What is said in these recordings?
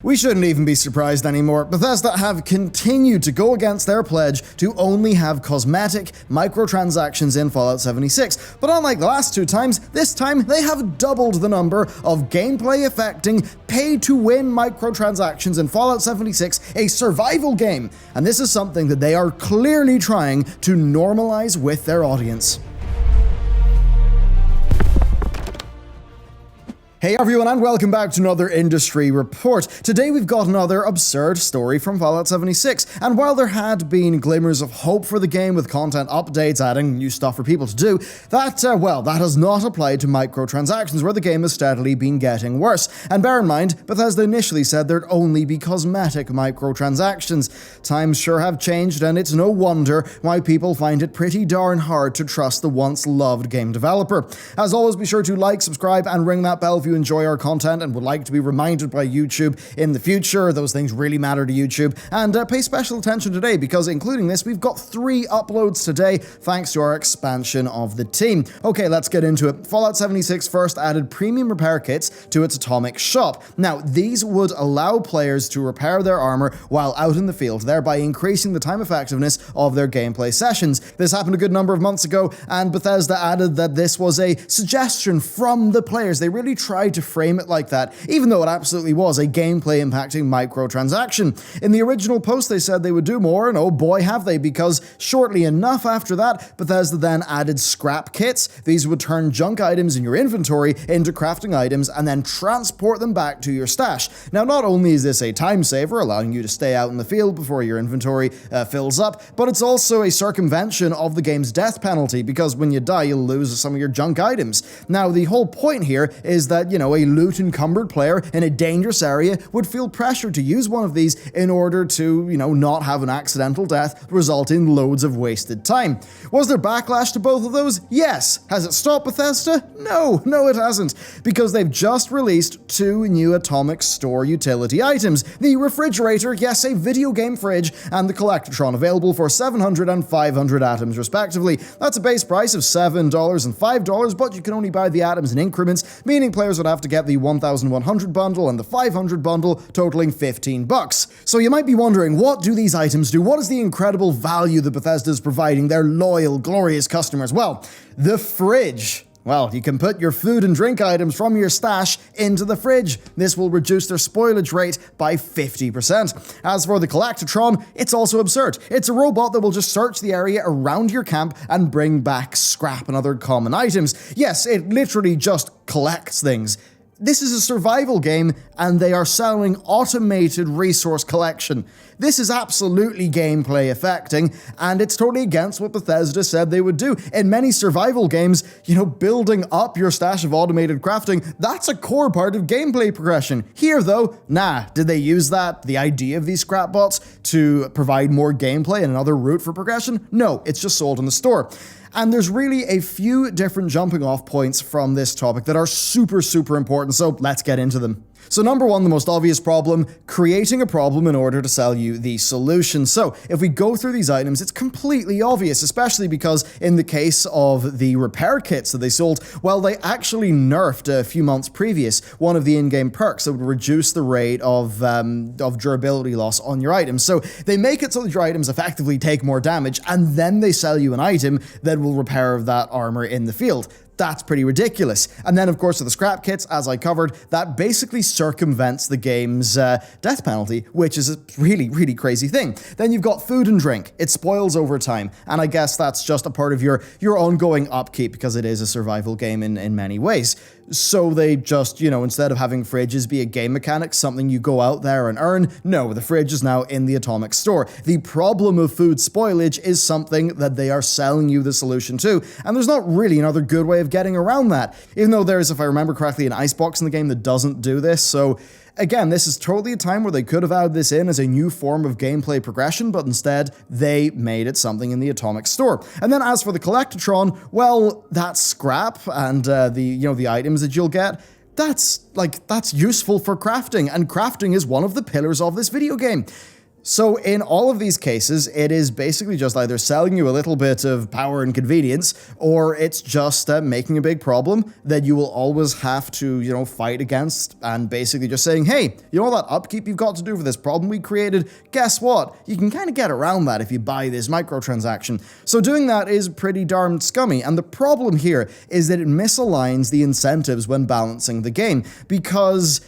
We shouldn't even be surprised anymore. Bethesda have continued to go against their pledge to only have cosmetic microtransactions in Fallout 76. But unlike the last two times, this time they have doubled the number of gameplay-affecting, pay-to-win microtransactions in Fallout 76, a survival game. And this is something that they are clearly trying to normalize with their audience. Hey everyone, and welcome back to another industry report. Today we've got another absurd story from Fallout 76, and while there had been glimmers of hope for the game with content updates adding new stuff for people to do, that has not applied to microtransactions, where the game has steadily been getting worse. And bear in mind, Bethesda initially said there'd only be cosmetic microtransactions. Times sure have changed, and it's no wonder why people find it pretty darn hard to trust the once loved game developer. As always, be sure to like, subscribe, and ring that bell if you enjoy our content and would like to be reminded by YouTube in the future. Those things really matter to YouTube. And pay special attention today, because including this, we've got 3 uploads today thanks to our expansion of the team. Okay, let's get into it. Fallout 76 first added premium repair kits to its Atomic shop. Now, these would allow players to repair their armor while out in the field, thereby increasing the time effectiveness of their gameplay sessions. This happened a good number of months ago, and Bethesda added that this was a suggestion from the players. They really tried to frame it like that, even though it absolutely was a gameplay impacting microtransaction. In the original post, they said they would do more, and oh boy have they, because shortly enough after that, Bethesda then added scrap kits. These would turn junk items in your inventory into crafting items and then transport them back to your stash. Now, not only is this a time saver, allowing you to stay out in the field before your inventory fills up, but it's also a circumvention of the game's death penalty, because when you die, you'll lose some of your junk items. Now, the whole point here is that, a loot-encumbered player in a dangerous area would feel pressured to use one of these in order to, not have an accidental death result in loads of wasted time. Was there backlash to both of those? Yes. Has it stopped Bethesda? No, it hasn't, because they've just released 2 new Atomic Store utility items. The refrigerator, yes, a video game fridge, and the Collectatron, available for 700 and 500 atoms respectively. That's a base price of $7 and $5, but you can only buy the atoms in increments, meaning players would have to get the 1100 bundle and the 500 bundle, totaling $15. So you might be wondering, what do these items do? What is the incredible value that Bethesda is providing their loyal, glorious customers? Well, the fridge. Well, you can put your food and drink items from your stash into the fridge. This will reduce their spoilage rate by 50%. As for the Collectatron, it's also absurd. It's a robot that will just search the area around your camp and bring back scrap and other common items. Yes, it literally just collects things. This is a survival game, and they are selling automated resource collection. This is absolutely gameplay affecting, and it's totally against what Bethesda said they would do. In many survival games, building up your stash of automated crafting, that's a core part of gameplay progression. Here, though, nah. Did they use the idea of these scrap bots, to provide more gameplay and another route for progression? No, it's just sold in the store. And there's really a few different jumping off points from this topic that are super, super important, so let's get into them. So number 1, the most obvious problem, creating a problem in order to sell you the solution. So if we go through these items, it's completely obvious, especially because in the case of the repair kits that they sold, well, they actually nerfed a few months previous one of the in-game perks that would reduce the rate of durability loss on your items. So they make it so that your items effectively take more damage, and then they sell you an item that will repair that armor in the field. That's pretty ridiculous. And then, of course, with the scrap kits, as I covered, that basically circumvents the game's death penalty, which is a really, really crazy thing. Then you've got food and drink. It spoils over time, and I guess that's just a part of your ongoing upkeep, because it is a survival game in many ways. So they just, instead of having fridges be a game mechanic, something you go out there and earn, no, the fridge is now in the Atomic Store. The problem of food spoilage is something that they are selling you the solution to, and there's not really another good way of getting around that. Even though there is, if I remember correctly, an icebox in the game that doesn't do this, so again, this is totally a time where they could have added this in as a new form of gameplay progression, but instead they made it something in the Atomic Store. And then as for the Collectatron, well, that's scrap and the items that you'll get. That's useful for crafting, and crafting is one of the pillars of this video game. So in all of these cases, it is basically just either selling you a little bit of power and convenience, or it's just making a big problem that you will always have to, fight against, and basically just saying, hey, you know all that upkeep you've got to do for this problem we created? Guess what? You can kind of get around that if you buy this microtransaction. So doing that is pretty darn scummy, and the problem here is that it misaligns the incentives when balancing the game, because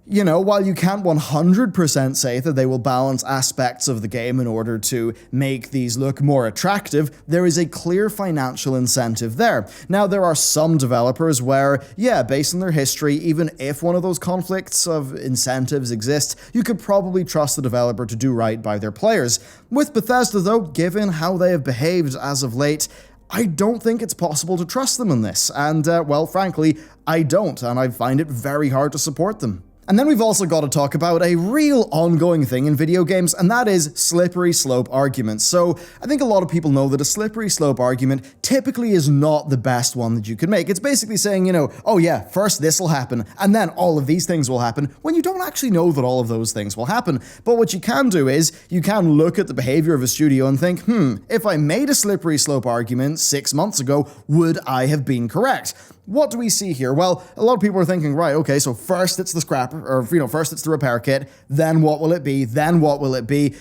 while you can't 100% say that they will balance aspects of the game in order to make these look more attractive, there is a clear financial incentive there. Now, there are some developers where, based on their history, even if one of those conflicts of incentives exists, you could probably trust the developer to do right by their players. With Bethesda, though, given how they have behaved as of late, I don't think it's possible to trust them in this, and, frankly, I don't, and I find it very hard to support them. And then we've also got to talk about a real ongoing thing in video games, and that is slippery slope arguments. So I think a lot of people know that a slippery slope argument typically is not the best one that you can make. It's basically saying, oh yeah, first this will happen, and then all of these things will happen, when you don't actually know that all of those things will happen. But what you can do is, you can look at the behavior of a studio and think, if I made a slippery slope argument 6 months ago, would I have been correct? What do we see here? Well, a lot of people are thinking, right, okay, so first it's the scrapper, or, first it's the repair kit, then what will it be, then what will it be?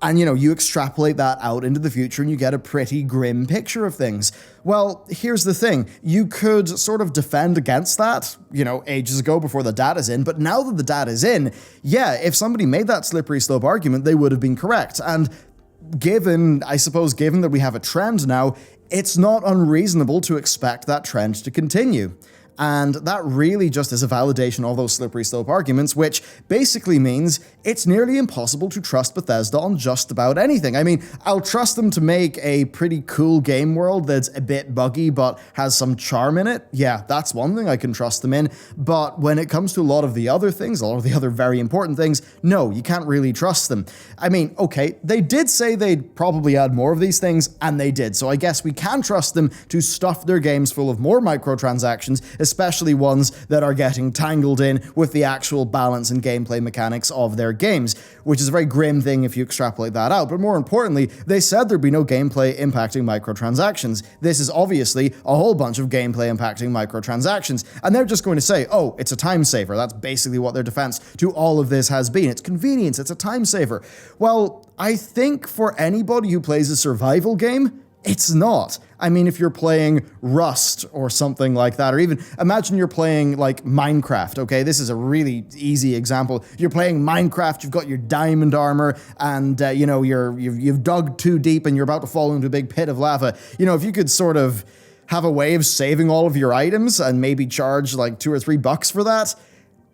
And, you extrapolate that out into the future and you get a pretty grim picture of things. Well, here's the thing. You could sort of defend against that, ages ago before the data's in, but now that the data's in, if somebody made that slippery slope argument, they would have been correct. And given that we have a trend now, it's not unreasonable to expect that trend to continue. And that really just is a validation of those slippery slope arguments, which basically means it's nearly impossible to trust Bethesda on just about anything. I mean, I'll trust them to make a pretty cool game world that's a bit buggy but has some charm in it. Yeah, that's one thing I can trust them in. But when it comes to a lot of the other things, a lot of the other very important things, no, you can't really trust them. I mean, okay, they did say they'd probably add more of these things, and they did. So I guess we can trust them to stuff their games full of more microtransactions, especially ones that are getting tangled in with the actual balance and gameplay mechanics of their games, which is a very grim thing if you extrapolate that out. But more importantly, they said there'd be no gameplay impacting microtransactions. This is obviously a whole bunch of gameplay impacting microtransactions, and they're just going to say, oh, it's a time saver. That's basically what their defense to all of this has been. It's convenience, it's a time saver. Well, I think for anybody who plays a survival game, it's not. I mean, if you're playing Rust or something like that, or even imagine you're playing like Minecraft, okay? This is a really easy example. You're playing Minecraft, you've got your diamond armor, and you've dug too deep and you're about to fall into a big pit of lava. If you could sort of have a way of saving all of your items and maybe charge like $2 or $3 for that,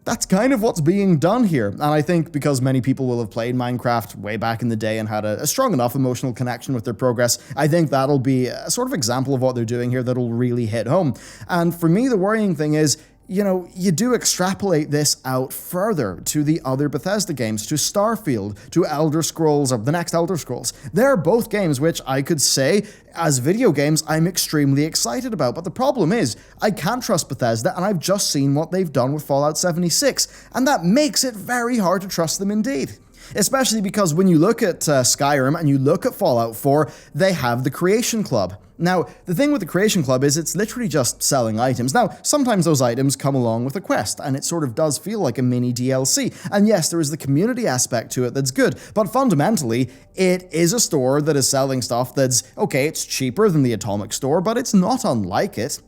that's kind of what's being done here. And I think because many people will have played Minecraft way back in the day and had a strong enough emotional connection with their progress, I think that'll be a sort of example of what they're doing here that'll really hit home. And for me, the worrying thing is, you do extrapolate this out further to the other Bethesda games, to Starfield, to Elder Scrolls, or the next Elder Scrolls. They're both games which I could say, as video games, I'm extremely excited about. But the problem is, I can't trust Bethesda, and I've just seen what they've done with Fallout 76, and that makes it very hard to trust them indeed. Especially because when you look at Skyrim and you look at Fallout 4, they have the Creation Club. Now, the thing with the Creation Club is it's literally just selling items. Now, sometimes those items come along with a quest, and it sort of does feel like a mini DLC. And yes, there is the community aspect to it that's good, but fundamentally, it is a store that is selling stuff that's, okay, it's cheaper than the Atomic Store, but it's not unlike it.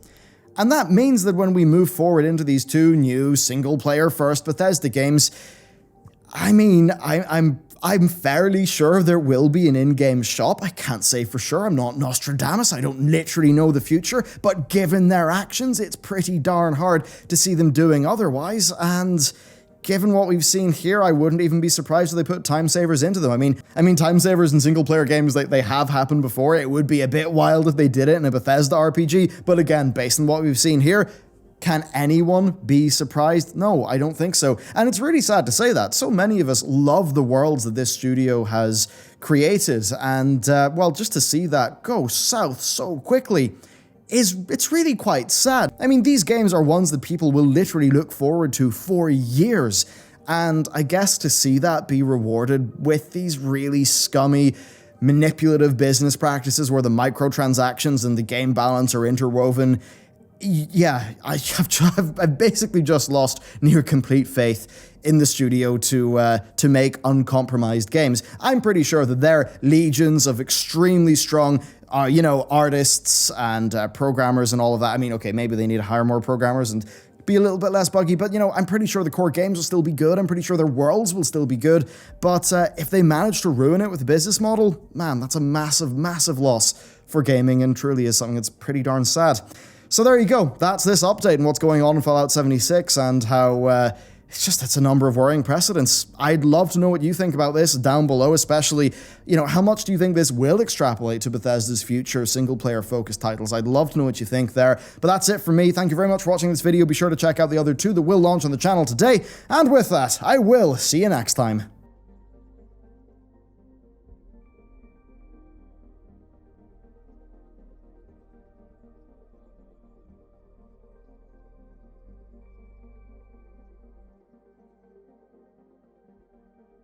And that means that when we move forward into these two new single-player first Bethesda games, I mean, I'm fairly sure there will be an in-game shop. I can't say for sure. I'm not Nostradamus. I don't literally know the future. But given their actions, it's pretty darn hard to see them doing otherwise. And given what we've seen here, I wouldn't even be surprised if they put time savers into them. I mean, time savers in single-player games, they have happened before. It would be a bit wild if they did it in a Bethesda RPG. But again, based on what we've seen here, can anyone be surprised? No, I don't think so. And it's really sad to say that. So many of us love the worlds that this studio has created. And, just to see that go south so quickly, it's really quite sad. I mean, these games are ones that people will literally look forward to for years. And I guess to see that be rewarded with these really scummy, manipulative business practices where the microtransactions and the game balance are interwoven, yeah, I've basically just lost near complete faith in the studio to make uncompromised games. I'm pretty sure that there are legions of extremely strong, artists and programmers and all of that. I mean, okay, maybe they need to hire more programmers and be a little bit less buggy, but I'm pretty sure the core games will still be good. I'm pretty sure their worlds will still be good. But if they manage to ruin it with the business model, man, that's a massive, massive loss for gaming, and truly is something that's pretty darn sad. So there you go. That's this update and what's going on in Fallout 76 and how it's a number of worrying precedents. I'd love to know what you think about this down below, especially, how much do you think this will extrapolate to Bethesda's future single-player focused titles? I'd love to know what you think there. But that's it from me. Thank you very much for watching this video. Be sure to check out the other two that will launch on the channel today. And with that, I will see you next time.